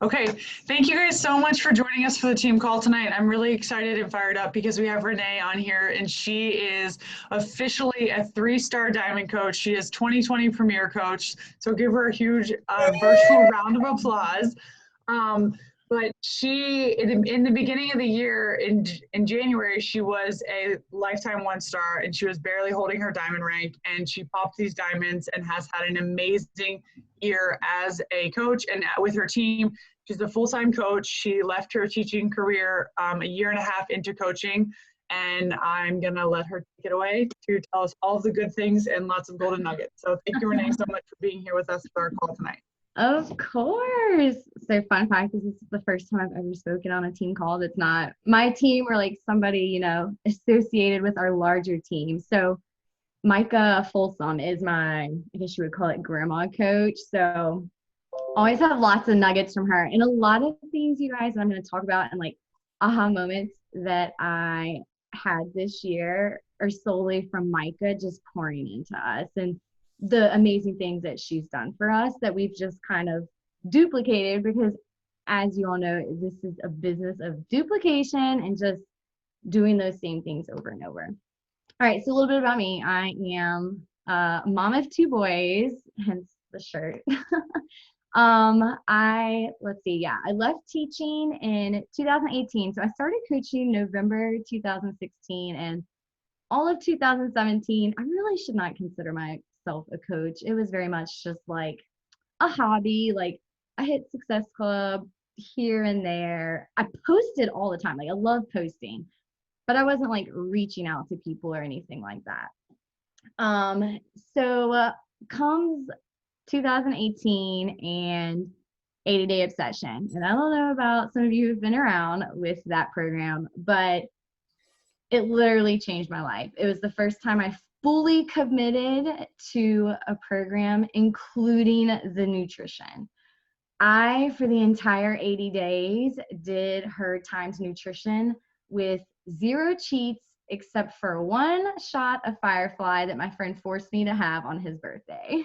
Okay, thank you guys so much for joining us for the team call tonight. I'm really excited and fired up because we have Renee on here and she is officially a 3-star diamond coach. She is 2020 Premier Coach. So give her a huge virtual round of applause. But she, in the beginning of the year, in January, she was a lifetime 1-star and she was barely holding her diamond rank. And she popped these diamonds and has had an amazing year as a coach and with her team. She's a full-time coach. She left her teaching career a year and a half into coaching, and I'm going to let her take it away to tell us all the good things and lots of golden nuggets. So thank you, Renee, so much for being here with us for our call tonight. Of course. So fun fact is this is the first time I've ever spoken on a team call that's not my team or like somebody, associated with our larger team. So Micah Folsom is my, I guess you would call it grandma coach. So always have lots of nuggets from her. And a lot of things, you guys, I'm going to talk about and like aha moments that I had this year are solely from Micah just pouring into us and the amazing things that she's done for us that we've just kind of duplicated because, as you all know, this is a business of duplication and just doing those same things over and over. All right, so a little bit about me. I am a mom of 2 boys, hence the shirt. I left teaching in 2018. So I started coaching November 2016 and all of 2017. I really should not consider myself a coach. It was very much just like a hobby. Like I hit Success Club here and there. I posted all the time. Like I love posting, but I wasn't like reaching out to people or anything like that. Comes 2018 and 80-day obsession. And I don't know about some of you who've been around with that program, but it literally changed my life. It was the first time I fully committed to a program, including the nutrition. I, for the entire 80 days, did her timed nutrition with 0 cheats, except for 1 shot of Firefly that my friend forced me to have on his birthday.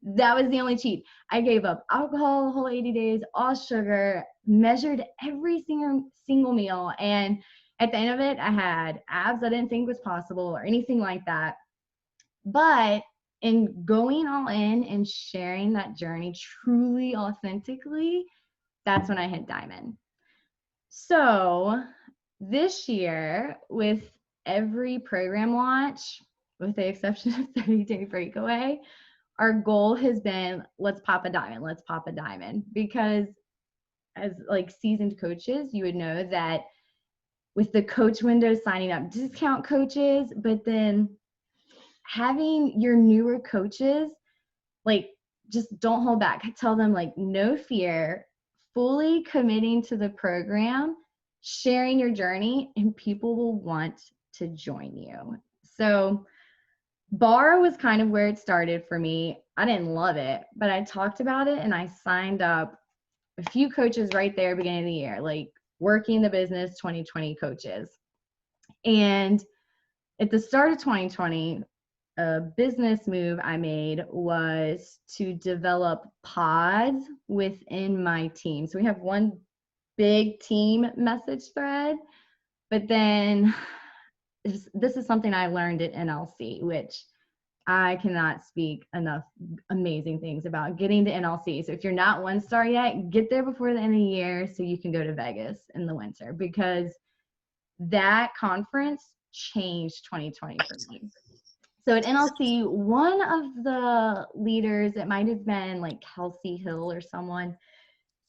That was the only cheat. I gave up alcohol the whole 80 days, all sugar, measured every single meal. And at the end of it, I had abs I didn't think was possible or anything like that. But in going all in and sharing that journey truly, authentically, that's when I hit diamond. So this year, with every program launch, with the exception of 30-day breakaway, our goal has been, let's pop a diamond, because as like seasoned coaches, you would know that with the coach window signing up discount coaches, but then having your newer coaches, like just don't hold back. I tell them like no fear, fully committing to the program, sharing your journey, and people will want to join you. So bar was kind of where it started for me. I didn't love it, but I talked about it and I signed up a few coaches right there beginning of the year, like working the business 2020 coaches. And at the start of 2020, a business move I made was to develop pods within my team. So we have one big team message thread, but then this is something I learned at NLC, which I cannot speak enough amazing things about getting to NLC. So if you're not 1-star yet, get there before the end of the year so you can go to Vegas in the winter, because that conference changed 2020 for me. So at NLC, one of the leaders, it might have been like Kelsey Hill or someone,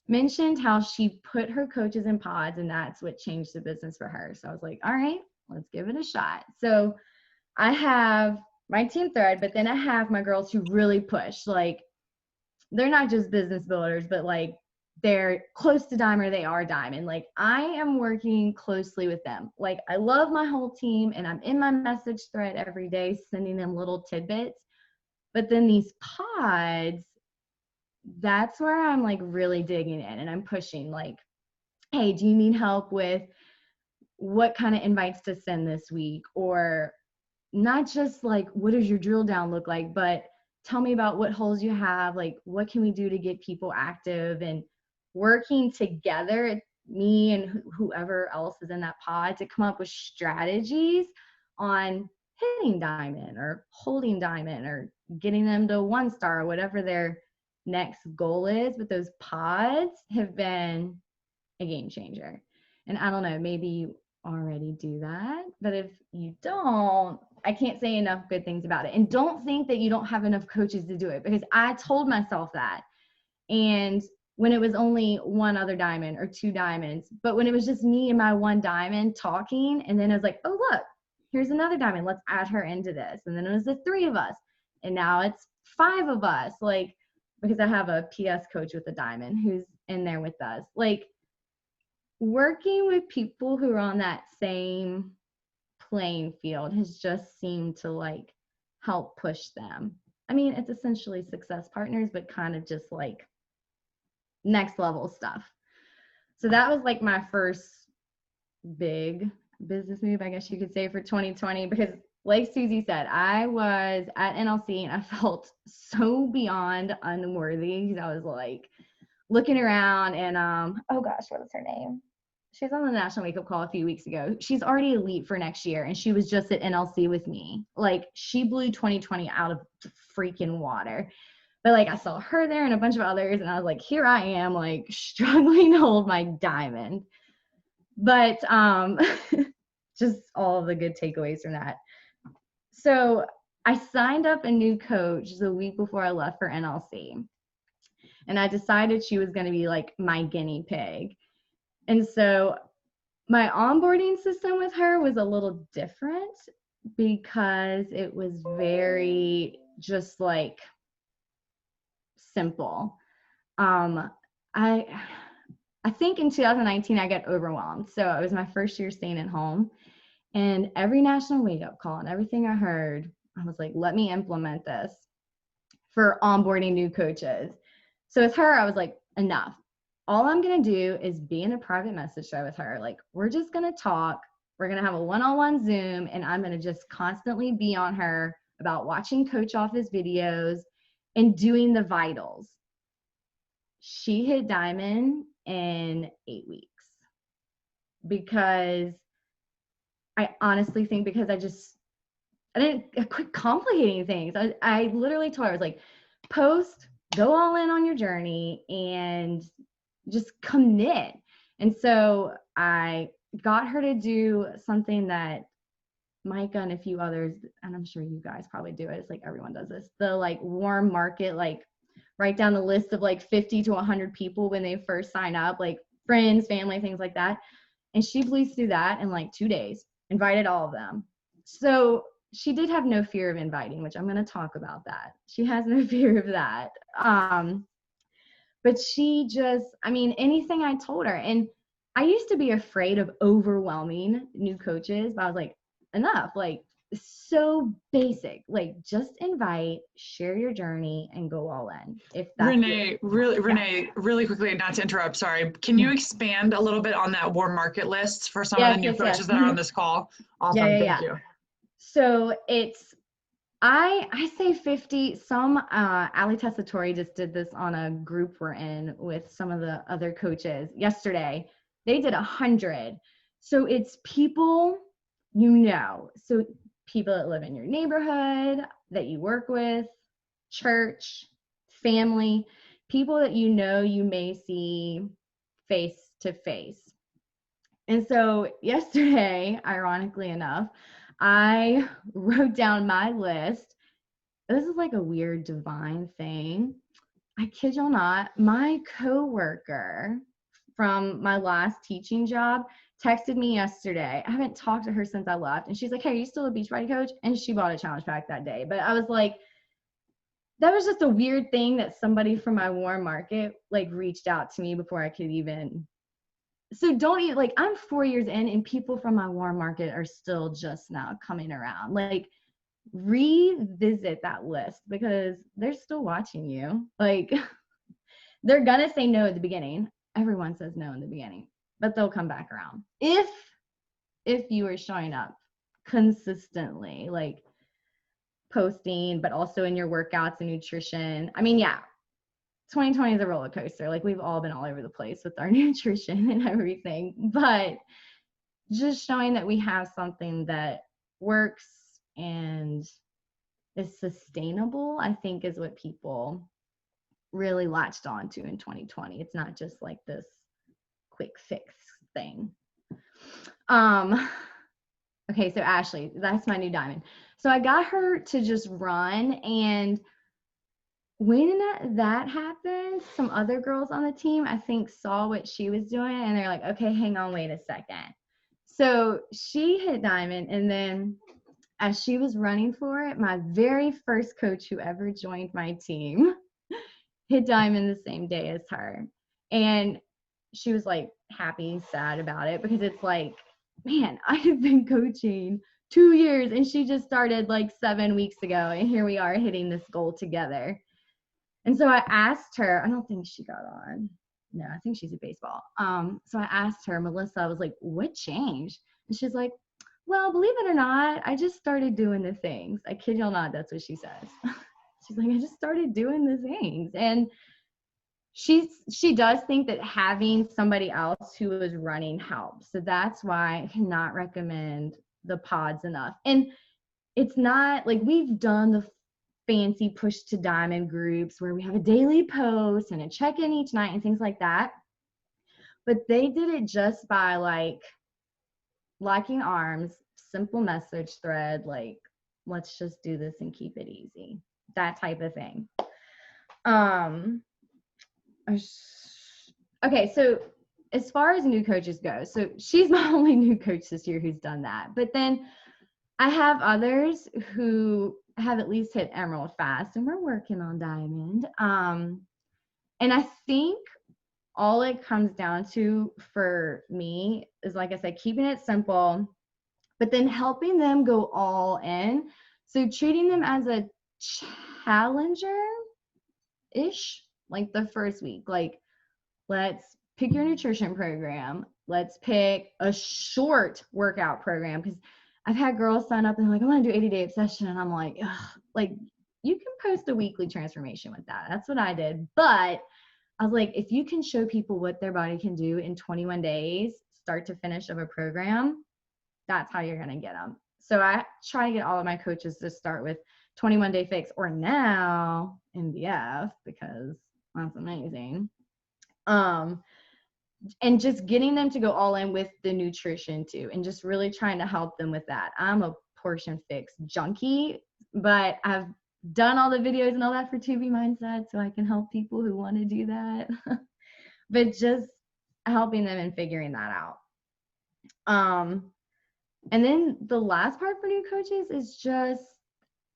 mentioned how she put her coaches in pods and that's what changed the business for her. So I was like, all right, let's give it a shot. So I have my team thread, but then I have my girls who really push. Like they're not just business builders, but like they're close to diamond, they are diamond. Like I am working closely with them. Like I love my whole team and I'm in my message thread every day, sending them little tidbits. But then these pods, that's where I'm like really digging in and I'm pushing like, hey, do you need help with what kind of invites to send this week? Or not just like, what does your drill down look like, but tell me about what holes you have. Like, what can we do to get people active? And working together, me and whoever else is in that pod, to come up with strategies on hitting diamond or holding diamond or getting them to 1 star or whatever their next goal is. But those pods have been a game changer. And I don't know, maybe you already do that, but if you don't, I can't say enough good things about it. And don't think that you don't have enough coaches to do it, because I told myself that. And when it was only one other diamond or 2 diamonds, but when it was just me and my 1 diamond talking, and then I was like, oh, look, here's another diamond, let's add her into this. And then it was the 3 of us, and now it's 5 of us, like, because I have a PS coach with a diamond who's in there with us. Like, working with people who are on that same playing field has just seemed to like help push them. I mean, it's essentially success partners, but kind of just like next level stuff. So that was like my first big business move, I guess you could say, for 2020, because like Susie said, I was at NLC and I felt so beyond unworthy. I was like looking around and oh gosh, what is her name? She was on the National Wake Up Call a few weeks ago. She's already elite for next year, and she was just at NLC with me. Like, she blew 2020 out of freaking water. But like, I saw her there and a bunch of others, and I was like, here I am, like, struggling to hold my diamond. But just all of the good takeaways from that. So I signed up a new coach the week before I left for NLC, and I decided she was going to be like my guinea pig. And so my onboarding system with her was a little different, because it was very just like simple. I think in 2019 I got overwhelmed. So it was my first year staying at home, and every national wake up call and everything I heard, I was like, let me implement this for onboarding new coaches. So with her, I was like, enough. All I'm going to do is be in a private message thread with her. Like, we're just going to talk. We're going to have a one-on-one Zoom, and I'm going to just constantly be on her about watching Coach Office videos and doing the vitals. She hit diamond in 8 weeks, because I honestly think because I quit complicating things. I literally told her, I was like, post, go all in on your journey, and just commit. And so I got her to do something that Micah and a few others, and I'm sure you guys probably do it. It's like everyone does this. The like warm market, like write down the list of like 50 to 100 people when they first sign up, like friends, family, things like that. And she blew through that in like 2 days, invited all of them. So she did have no fear of inviting, which I'm going to talk about that. She has no fear of that. But she just, I mean, anything I told her, and I used to be afraid of overwhelming new coaches, but I was like, enough, like, so basic, like, just invite, share your journey, and go all in. If that's Renee, really quickly, not to interrupt, sorry. Can you expand a little bit on that warm market list for some of the new coaches that are on this call? Awesome, thank you. So it's, I say 50. Some Ali Tessitore just did this on a group we're in with some of the other coaches yesterday. They did 100. So it's people you know. So people that live in your neighborhood, that you work with, church, family, people that you know you may see face to face. And so yesterday, ironically enough, I wrote down my list. This is like a weird divine thing. I kid you not, my coworker from my last teaching job texted me yesterday. I haven't talked to her since I left. And she's like, hey, are you still a Beachbody coach? And she bought a challenge pack that day. But I was like, that was just a weird thing that somebody from my warm market like reached out to me before I could even. So don't even, like, I'm 4 years in and people from my warm market are still just now coming around. Like, revisit that list, because they're still watching you. Like, they're gonna say no at the beginning. Everyone says no in the beginning, but they'll come back around if you are showing up consistently, like posting, but also in your workouts and nutrition. I mean, yeah, 2020 is a roller coaster. Like, we've all been all over the place with our nutrition and everything, but just showing that we have something that works and is sustainable, I think, is what people really latched on to in 2020. It's not just like this quick fix thing. Okay, so Ashley, that's my new diamond. So I got her to just run, and when that happened, some other girls on the team, I think, saw what she was doing, and they're like, okay, hang on, wait a second. So she hit diamond, and then as she was running for it, my very first coach who ever joined my team hit diamond the same day as her. And she was like happy, sad about it, because it's like, man, I have been coaching 2 years and she just started like 7 weeks ago, and here we are hitting this goal together. And so I asked her, I don't think she got on. No, I think she's at baseball. So I asked her, Melissa, I was like, what changed? And she's like, well, believe it or not, I just started doing the things. I kid y'all not, that's what she says. She's like, I just started doing the things. And she does think that having somebody else who is running helps. So that's why I cannot recommend the pods enough. And it's not like we've done the fancy push to diamond groups where we have a daily post and a check-in each night and things like that. But they did it just by like liking arms, simple message thread, like, let's just do this and keep it easy. That type of thing. Okay, so as far as new coaches go, so she's my only new coach this year who's done that. But then I have others who have at least hit Emerald fast, and we're working on Diamond. And I think all it comes down to for me is, like I said, keeping it simple, but then helping them go all in. So treating them as a challenger-ish, like the first week. Like, let's pick your nutrition program. Let's pick a short workout program, because I've had girls sign up and they're like, I want to do 80-day obsession. And I'm like, ugh, like, you can post a weekly transformation with that. That's what I did. But I was like, if you can show people what their body can do in 21 days, start to finish of a program, that's how you're going to get them. So I try to get all of my coaches to start with 21-day fix, or now MBF, because that's amazing. And just getting them to go all in with the nutrition too, and just really trying to help them with that. I'm a portion fix junkie, but I've done all the videos and all that for 2B Mindset, so I can help people who want to do that. But just helping them and figuring that out. And then the last part for new coaches is just,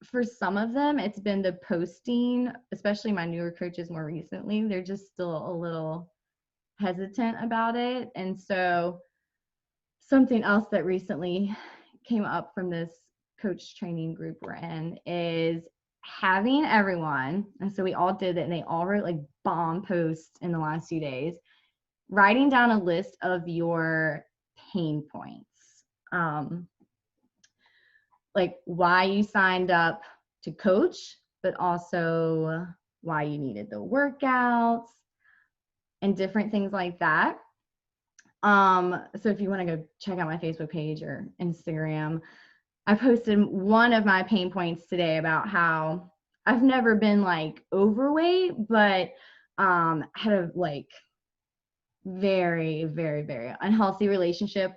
for some of them, it's been the posting, especially my newer coaches more recently. They're just still a little hesitant about it. And so something else that recently came up from this coach training group we're in is having everyone, and so we all did it, and they all wrote like bomb posts in the last few days, writing down a list of your pain points. Like why you signed up to coach, but also why you needed the workouts and different things like that. So if you want to go check out my Facebook page or Instagram, I posted one of my pain points today about how I've never been like overweight, but had a like very, very, very unhealthy relationship,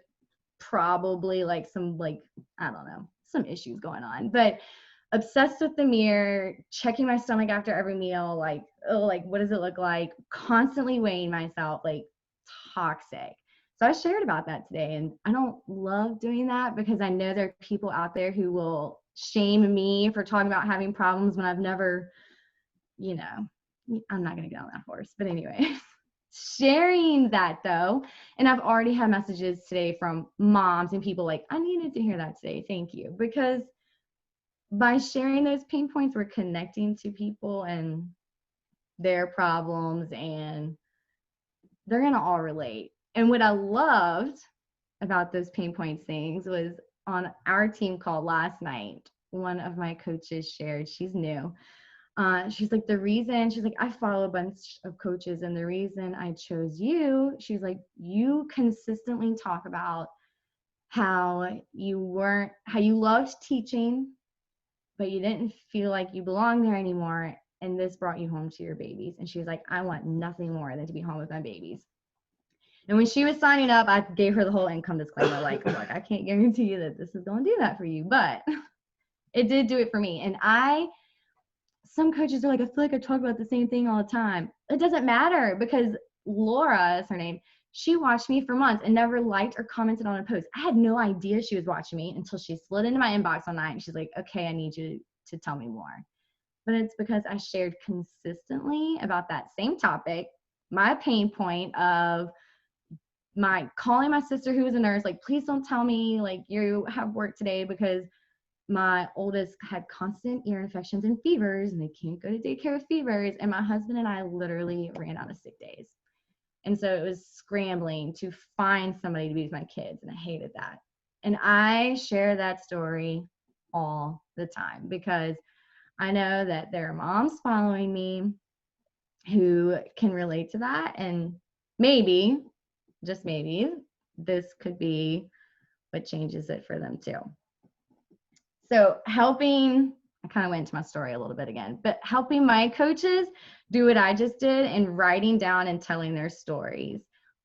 probably like some, like, I don't know, some issues going on, but obsessed with the mirror, checking my stomach after every meal, like, oh, like, what does it look like? Constantly weighing myself, like, toxic. So I shared about that today, and I don't love doing that because I know there are people out there who will shame me for talking about having problems when I've never, you know, I'm not going to get on that horse, but anyway. Sharing that though, and I've already had messages today from moms and people like, I needed to hear that today, thank you, because by sharing those pain points, we're connecting to people and their problems, and they're gonna all relate. And what I loved about those pain points things was on our team call last night, one of my coaches shared, she's new, She's like, she's like, I follow a bunch of coaches, and the reason I chose you, she's like, you consistently talk about how you loved teaching, but you didn't feel like you belonged there anymore. And this brought you home to your babies. And she was like, I want nothing more than to be home with my babies. And when she was signing up, I gave her the whole income disclaimer, like, look, I can't guarantee you that this is going to do that for you, but it did do it for me. And some coaches are like, I feel like I talk about the same thing all the time. It doesn't matter, because Laura is her name. She watched me for months and never liked or commented on a post. I had no idea she was watching me until she slid into my inbox one night and she's like, okay, I need you to tell me more. But it's because I shared consistently about that same topic, my pain point of my calling my sister who was a nurse, like, please don't tell me like you have work today, because my oldest had constant ear infections and fevers, and they can't go to daycare with fevers. And my husband and I literally ran out of sick days. And so it was scrambling to find somebody to be with my kids, and I hated that. And I share that story all the time because I know that there are moms following me who can relate to that. And maybe, just maybe, this could be what changes it for them too. So I kind of went into my story a little bit again, but helping my coaches do what I just did and writing down and telling their stories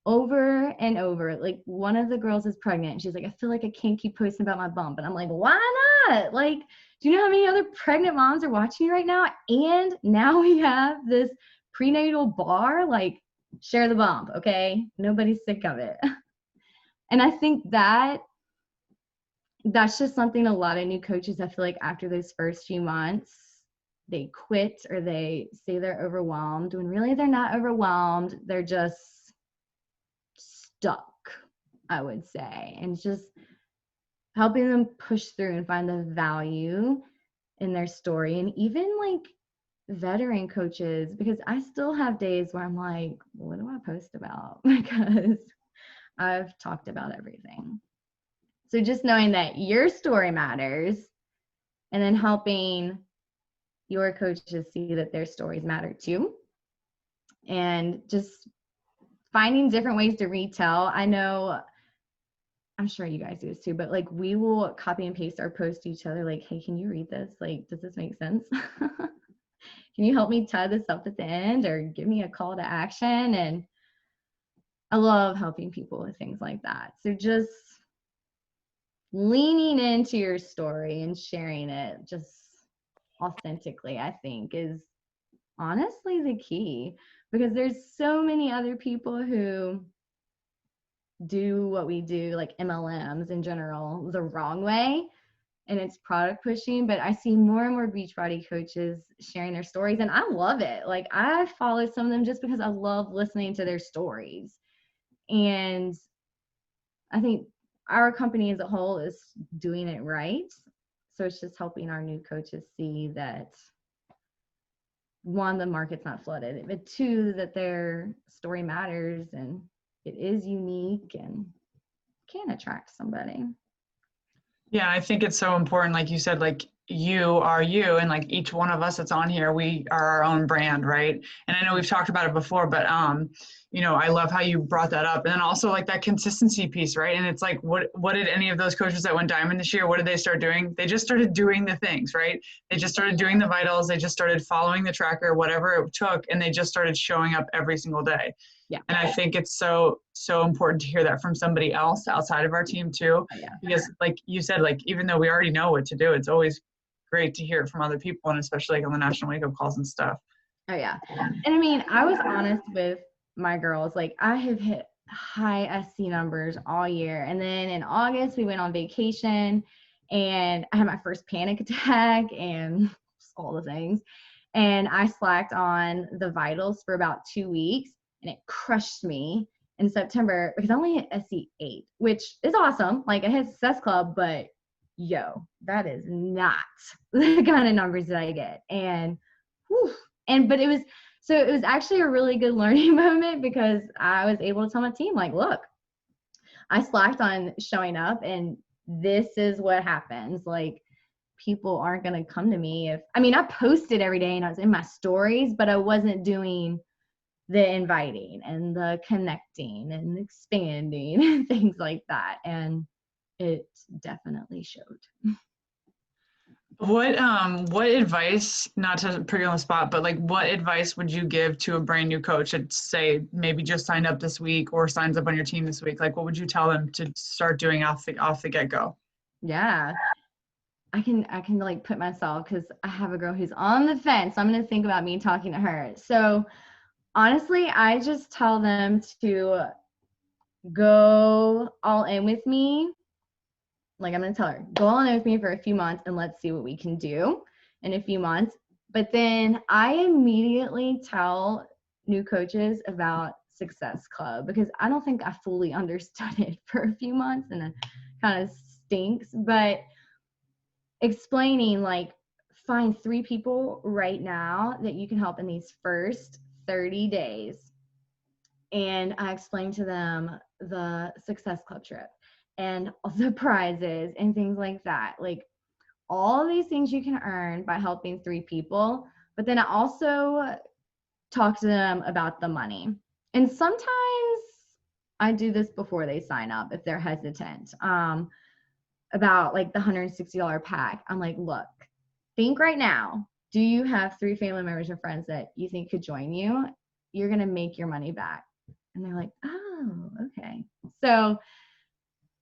over and over. Like, one of the girls is pregnant and she's like, I feel like I can't keep posting about my bump. And I'm like, why not? Like, do you know how many other pregnant moms are watching me right now? And now we have this prenatal bar, like, share the bump, okay? Nobody's sick of it. And I think that's just something a lot of new coaches, I feel like after those first few months, they quit or they say they're overwhelmed, when really they're not overwhelmed. They're just stuck, I would say. And just helping them push through and find the value in their story. And even like veteran coaches, because I still have days where I'm like, what do I post about? Because I've talked about everything. So just knowing that your story matters, and then helping your coaches see that their stories matter too. And just finding different ways to retell. I know, I'm sure you guys do this too, but like, we will copy and paste our post to each other. Like, hey, can you read this? Like, does this make sense? Can you help me tie this up at the end, or give me a call to action? And I love helping people with things like that. So just leaning into your story and sharing it just authentically, I think, is honestly the key, because there's so many other people who do what we do, like MLMs in general, the wrong way, and it's product pushing. But I see more and more Beachbody coaches sharing their stories, and I love it. Like, I follow some of them just because I love listening to their stories. And I think our company as a whole is doing it right. So it's just helping our new coaches see that, one, the market's not flooded, but two, that their story matters and it is unique and can attract somebody. Yeah, I think it's so important, like you said, like, you are you, and like each one of us that's on here, we are our own brand, right? And I know we've talked about it before, but I love how you brought that up. And then also like that consistency piece, right? And it's like, what did any of those coaches that went diamond this year, what did they start doing? They just started doing the things, right? They just started doing the vitals, they just started following the tracker, whatever it took, and they just started showing up every single day. Yeah. And I think it's so important to hear that from somebody else outside of our team too. Yeah. Because like you said, like, even though we already know what to do, it's always great to hear it from other people, and especially like on the national wake up calls and stuff. Oh yeah. And I mean, I was honest with my girls. Like, I have hit high SC numbers all year. And then in August, we went on vacation and I had my first panic attack and all the things. And I slacked on the vitals for about 2 weeks, and it crushed me in September because I only hit SC8, which is awesome. Like, I hit Success Club, but yo, that is not the kind of numbers that I get. And but it was actually a really good learning moment, because I was able to tell my team, like, look, I slacked on showing up, and this is what happens. Like, people aren't going to come to me I posted every day and I was in my stories, but I wasn't doing the inviting and the connecting and expanding and things like that. And it definitely showed. What advice, not to put you on the spot, but like what advice would you give to a brand new coach that say maybe just signed up this week or signs up on your team this week? Like what would you tell them to start doing off the get-go? Yeah. I can like put myself, because I have a girl who's on the fence. So I'm going to think about me talking to her. So honestly, I just tell them to go all in with me. Like I'm going to tell her, go all in with me for a few months and let's see what we can do in a few months. But then I immediately tell new coaches about Success Club, because I don't think I fully understood it for a few months, and it kind of stinks. But explaining, like, find 3 people right now that you can help in these first 30 days. And I explained to them the Success Club trip and the prizes and things like that. Like all these things you can earn by helping 3 people. But then I also talk to them about the money. And sometimes I do this before they sign up if they're hesitant. About like the $160 pack. I'm like, look, think right now, do you have 3 family members or friends that you think could join you? You're going to make your money back. And they're like, oh, okay. So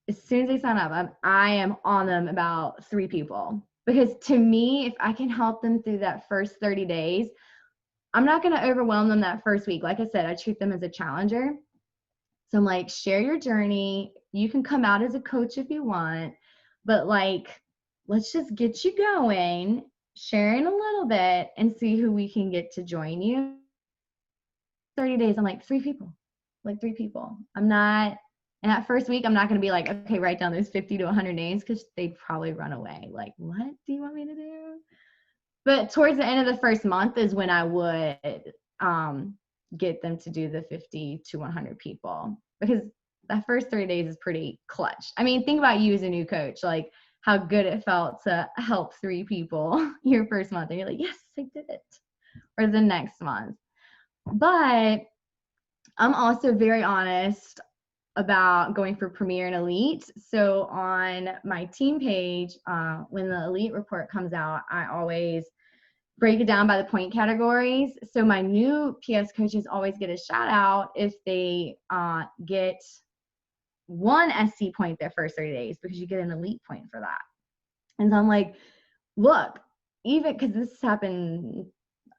as soon as they sign up, I am on them about 3 people. Because to me, if I can help them through that first 30 days, I'm not going to overwhelm them that first week. Like I said, I treat them as a challenger. So I'm like, share your journey. You can come out as a coach if you want, but like, let's just get you going, sharing a little bit and see who we can get to join you. 30 days, I'm like, 3 people, like 3 people. I'm not, and that first week, I'm not going to be like, okay, write down those 50 to 100 names, because they'd probably run away. Like, what do you want me to do? But towards the end of the first month is when I would get them to do the 50 to 100 people, because that first 30 days is pretty clutch. I mean, think about you as a new coach, like how good it felt to help 3 people your first month. And you're like, yes, I did it. Or the next month. But I'm also very honest about going for Premier and Elite. So on my team page, when the Elite report comes out, I always break it down by the point categories. So my new PS coaches always get a shout out if they get 1 SC point their first 30 days, because you get an Elite point for that. And so I'm like, look, even because this happened,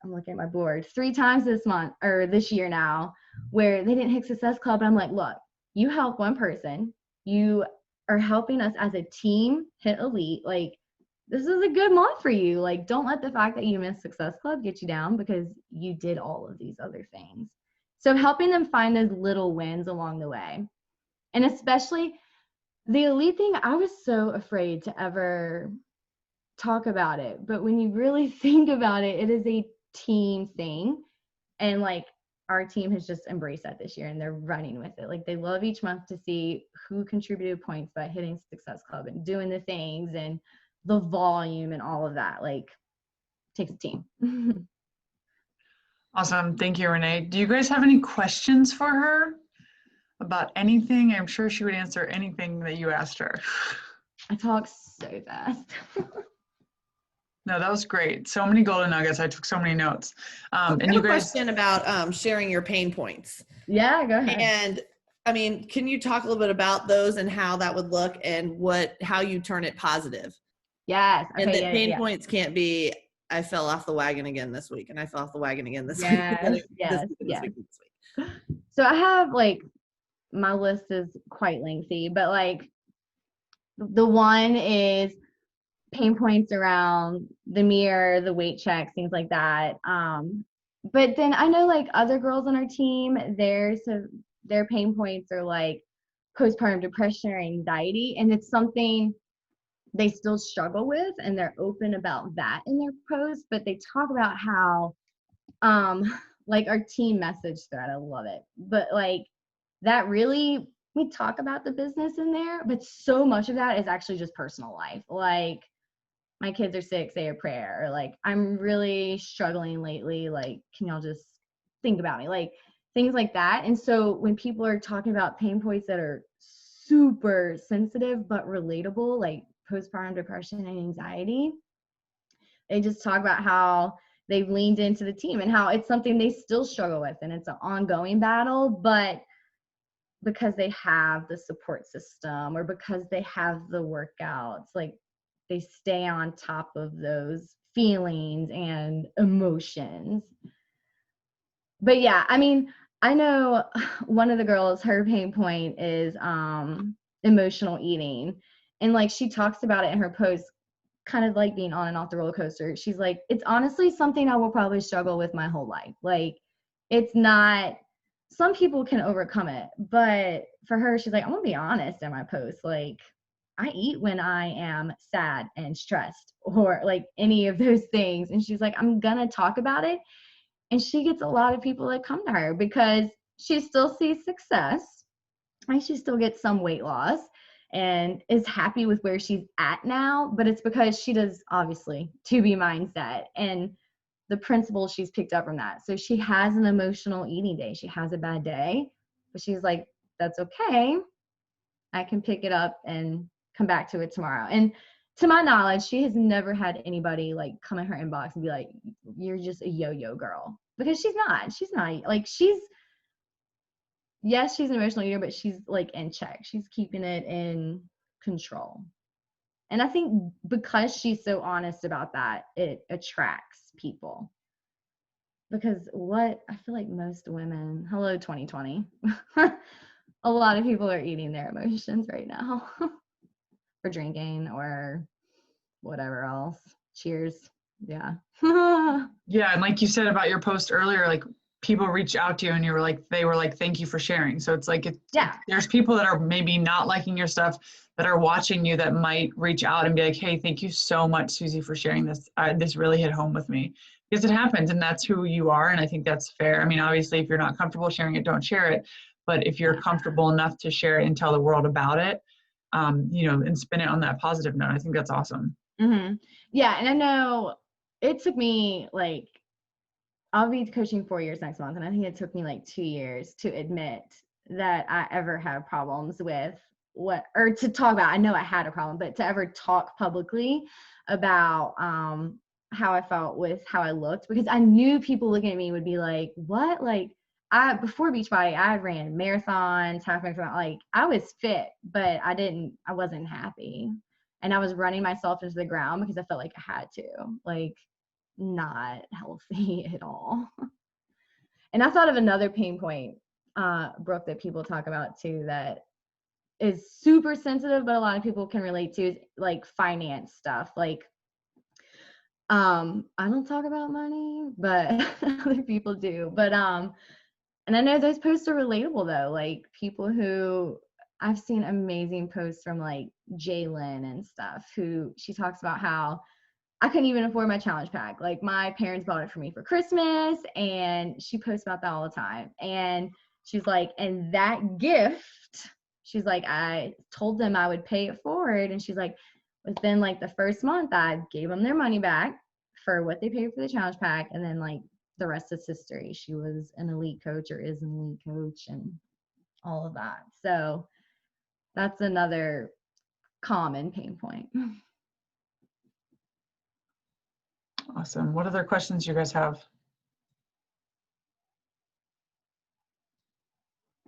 I'm looking at my board 3 times this month or this year now, where they didn't hit Success Club. And I'm like, look, you help 1 person, you are helping us as a team hit Elite. Like, this is a good month for you. Like, don't let the fact that you missed Success Club get you down, because you did all of these other things. So helping them find those little wins along the way. And especially the Elite thing, I was so afraid to ever talk about it. But when you really think about it, it is a team thing. And like, our team has just embraced that this year, and they're running with it. Like, they love each month to see who contributed points by hitting Success Club and doing the things and the volume and all of that. Like, takes a team. Awesome. Thank you, Renee. Do you guys have any questions for her about anything? I'm sure she would answer anything that you asked her. I talk so fast. No, that was great. So many golden nuggets. I took so many notes. And you I have a guys, question about sharing your pain points. Yeah, go ahead. And I mean, can you talk a little bit about those and how that would look and how you turn it positive? Yes. Okay, And that pain points can't be, I fell off the wagon again this week, and I fell off the wagon again this week. Yes. This week. So I have, like, my list is quite lengthy, but like, the one is pain points around the mirror, the weight checks, things like that. But then I know, like, other girls on our team, their pain points are like postpartum depression or anxiety, and it's something they still struggle with, and they're open about that in their posts. But they talk about how like, our team message thread, I love it, but like, that really, we talk about the business in there, but so much of that is actually just personal life. Like, my kids are sick, say a prayer, or like, I'm really struggling lately, like, can y'all just think about me? Like, things like that. And so when people are talking about pain points that are super sensitive but relatable, like postpartum depression and anxiety, they just talk about how they've leaned into the team and how it's something they still struggle with, and it's an ongoing battle, but because they have the support system or because they have the workouts, like they stay on top of those feelings and emotions. But yeah, I mean, I know one of the girls, her pain point is emotional eating. And like she talks about it in her post, kind of like being on and off the roller coaster. She's like, it's honestly something I will probably struggle with my whole life. Like, it's not, some people can overcome it, but for her, she's like, I'm gonna be honest in my post. Like, I eat when I am sad and stressed or like any of those things. And she's like, I'm gonna talk about it. And she gets a lot of people that come to her because she still sees success. Like, she still gets some weight loss and is happy with where she's at now, but it's because she does obviously 2B mindset and the principles she's picked up from that. So she has an emotional eating day. She has a bad day, but she's like, that's okay. I can pick it up and come back to it tomorrow. And to my knowledge, she has never had anybody like come in her inbox and be like, you're just a yo-yo girl, because she's not like, yes, she's an emotional eater, but she's like in check. She's keeping it in control. And I think because she's so honest about that, it attracts people. Because what I feel like most women, hello 2020, a lot of people are eating their emotions right now or drinking or whatever else. Cheers. Yeah. Yeah, and like you said about your post earlier, like people reach out to you and they were like, thank you for sharing. So it's like, Yeah. there's people that are maybe not liking your stuff that are watching you that might reach out and be like, hey, thank you so much, Susie, for sharing this. This really hit home with me, because it happens and that's who you are. And I think that's fair. I mean, obviously, if you're not comfortable sharing it, don't share it. But if you're comfortable enough to share it and tell the world about it, and spin it on that positive note, I think that's awesome. Mm-hmm. Yeah. And I know it took me like, I'll be coaching 4 years next month. And I think it took me like 2 years to admit that I ever had problems with or to talk about, I know I had a problem, but to ever talk publicly about how I felt with how I looked, because I knew people looking at me would be like, what? Like, before Beachbody, I ran marathons, half marathon, like I was fit, but I wasn't happy. And I was running myself into the ground because I felt like I had to, like, not healthy at all. And I thought of another pain point, Brooke, that people talk about too, that is super sensitive, but a lot of people can relate to, is like finance stuff. Like, I don't talk about money, but other people do. But and I know those posts are relatable though. Like people who, I've seen amazing posts from like Jalen and stuff, who she talks about how I couldn't even afford my challenge pack. Like my parents bought it for me for Christmas, and she posts about that all the time. And she's like, and that gift, she's like, I told them I would pay it forward. And she's like, within like the first month, I gave them their money back for what they paid for the challenge pack. And then like the rest is history. She was an elite coach, or is an elite coach, and all of that. So that's another common pain point. Awesome. What other questions you guys have?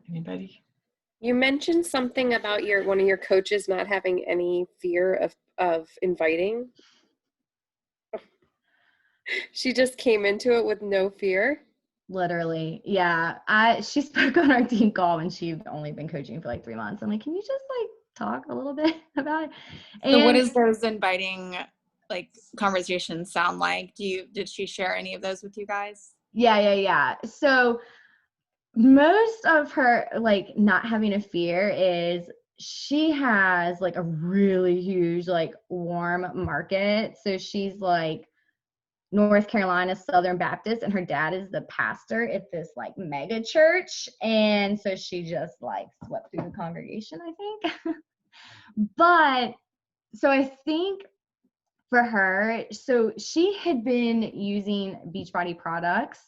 Anybody? You mentioned something about one of your coaches not having any fear of inviting. She just came into it with no fear. Literally. Yeah. She spoke on our team call when she'd only been coaching for like 3 months. I'm like, can you just like talk a little bit about it? And So what does those inviting like conversations sound like? Did she share any of those with you guys? yeah. So most of her like not having a fear is she has like a really huge like warm market. So she's like North Carolina Southern Baptist, and her dad is the pastor at this like mega church. And so she just like swept through the congregation, I think. But so I think for her, so she had been using Beachbody products.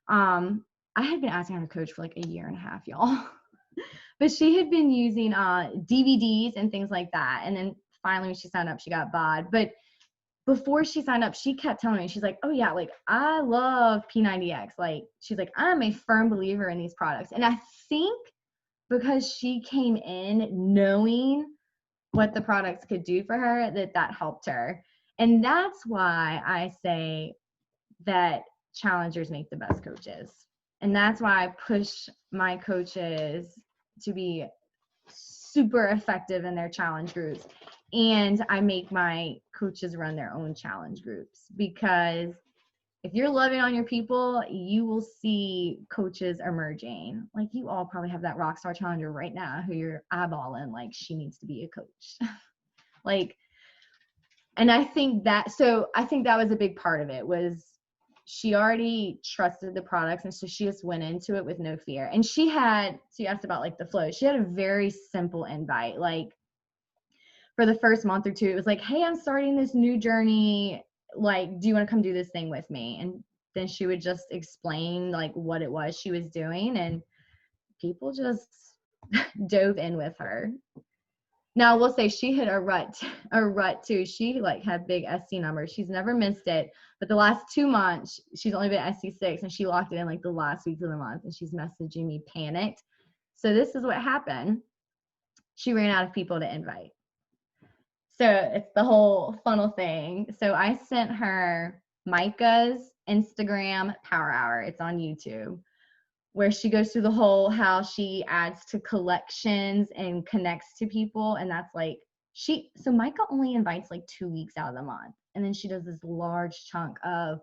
I had been asking her to coach for like a year and a half, y'all. But she had been using DVDs and things like that. And then finally when she signed up, she got bod. But before she signed up, she kept telling me, she's like, oh yeah, like I love P90X. Like, she's like, I'm a firm believer in these products. And I think because she came in knowing what the products could do for her, that helped her. And that's why I say that challengers make the best coaches. And that's why I push my coaches to be super effective in their challenge groups. And I make my coaches run their own challenge groups, because if you're loving on your people, you will see coaches emerging. Like, you all probably have that rock star challenger right now who you're eyeballing, like she needs to be a coach. Like, and I think that was a big part of it, was she already trusted the products, and so she just went into it with no fear. And so you asked about like the flow. She had a very simple invite. Like, for the first month or two, it was like, hey, I'm starting this new journey. Like, do you want to come do this thing with me? And then she would just explain like what it was she was doing, and people just dove in with her. Now, I will say she hit a rut too. She like had big SC numbers. She's never missed it. But the last 2 months, she's only been SC6, and she locked it in like the last week of the month, and she's messaging me panicked. So this is what happened. She ran out of people to invite. So it's the whole funnel thing. So I sent her Micah's Instagram Power Hour. It's on YouTube, where she goes through the whole how she adds to collections and connects to people. And that's like, so Micah only invites like 2 weeks out of the month. And then she does this large chunk of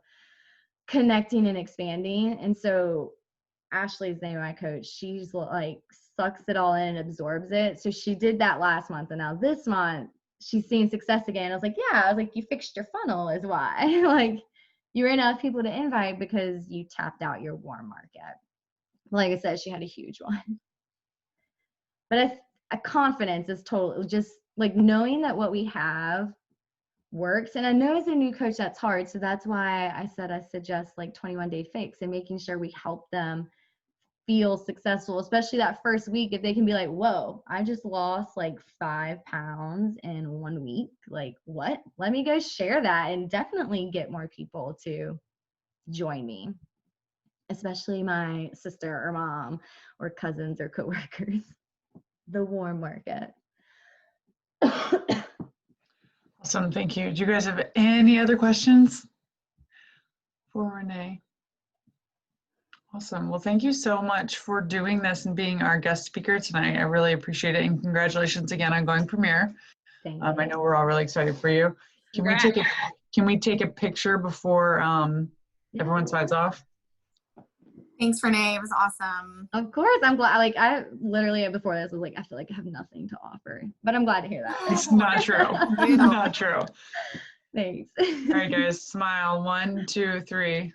connecting and expanding. And so Ashley's the name of my coach. She's like sucks it all in and absorbs it. So she did that last month. And now this month, she's seeing success again. I was like, you fixed your funnel is why. Like, you ran out of people to invite because you tapped out your warm market. Like I said, she had a huge one. But a confidence is total, just like knowing that what we have works. And I know as a new coach, that's hard. So that's why I said I suggest like 21-day fix and making sure we help them feel successful, especially that first week. If they can be like, whoa, I just lost like 5 pounds in 1 week. Like, what? Let me go share that, and definitely get more people to join me, especially my sister or mom or cousins or coworkers. The warm market. Awesome. Thank you. Do you guys have any other questions for Renee? Awesome. Well, thank you so much for doing this and being our guest speaker tonight. I really appreciate it. And congratulations again on going Premier. Thank I you. know we're all really excited for you. Can we take a picture before everyone signs off? Thanks, Renee. It was awesome. Of course. I'm glad. Like, I literally before this was like, I feel like I have nothing to offer, but I'm glad to hear that. It's not true. Not true. Thanks. All right, guys, smile. 1, 2, 3.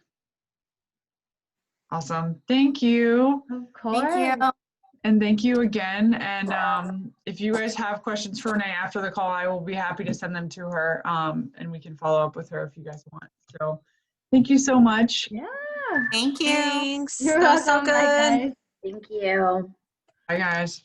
Awesome. Thank you. Of course. Thank you. And thank you again. And if you guys have questions for Renee after the call, I will be happy to send them to her, and we can follow up with her if you guys want. So thank you so much. Yeah. Thank you. Thanks. You're That was so welcome. Bye, good. guys. Thank you. Bye, guys.